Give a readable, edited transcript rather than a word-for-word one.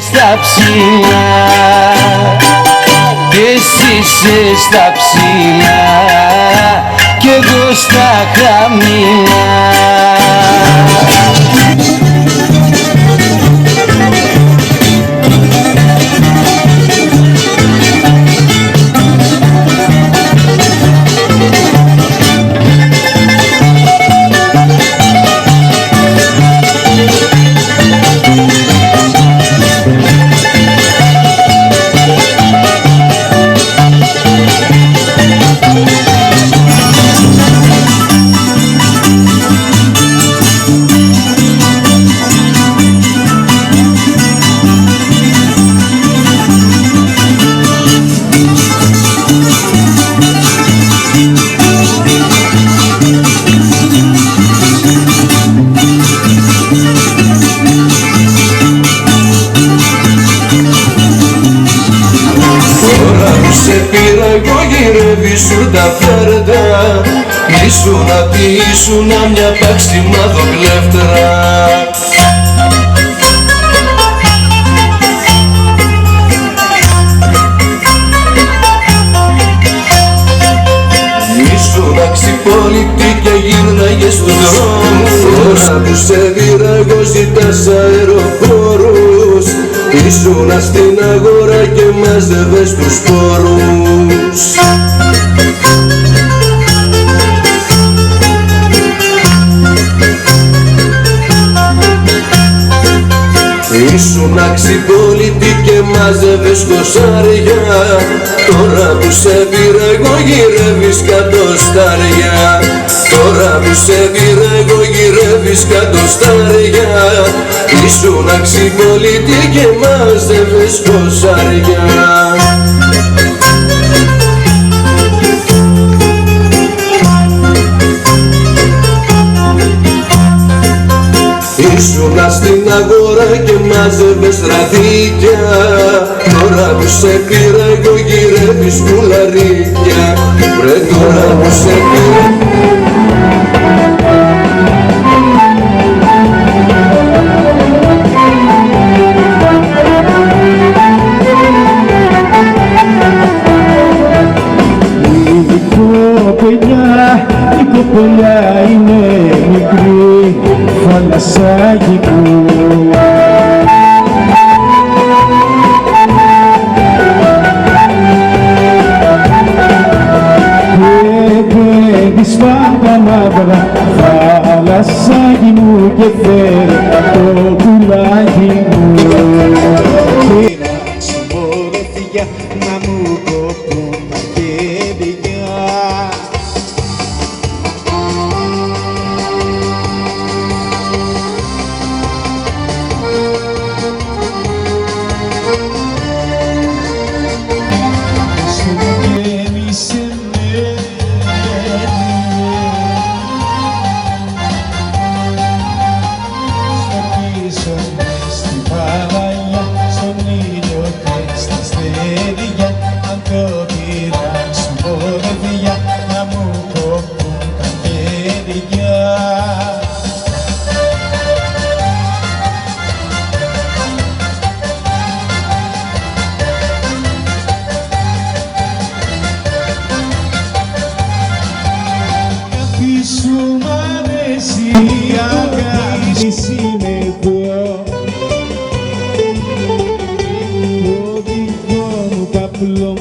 στα ψηλά κι εσύ είσαι στα ψηλά κι εγώ στα χαμηλά. Σε πήρα εγώ γυρεύεις σου τα φέρτα. Ήσουνα μια τάξη μαδοκλέφτερα. Ήσουνα ξυπόλητη και γύρναγες στους δρόμους. Τώρα που σε πήρα εγώ ζητάς αεροχώρους. Ήσουνα στην αγορά και μάζευες τους σπόρους. Ήσουνα ξυπόλητη και μάζευες κοσάρια. Τώρα που σε πήρα εγώ γυρεύεις κατοστάρια. Τώρα που σε πήρα εγώ γυρεύεις κατοστάρια. Ήσουνα ξυπόλητη και μάζευες κοσάρια. Ήσουνα στην αγορά και μάζευες ραδίκια. Τώρα που σε πήρα εγώ γυρεύεις κουλαρίκια. Βρε τώρα που σε πήρα. Η κοπελιά είναι μικρή, φαλασσάκι μου. Και σφάγα μαύρα, φαλασσάκι μου και φέρε το πουλάκι μου. Συμπορεύτηκα να μου κοπούν τα κέμπια. Στην παραλία, στον ήλιο και στα αστέρια. Αν το πειράξουν πορεία, να μου κοπούν τα χέρια. Αγάπη σου μ' αρέσει, αγάπη είμαι εδώ. Το δικό μου καπλό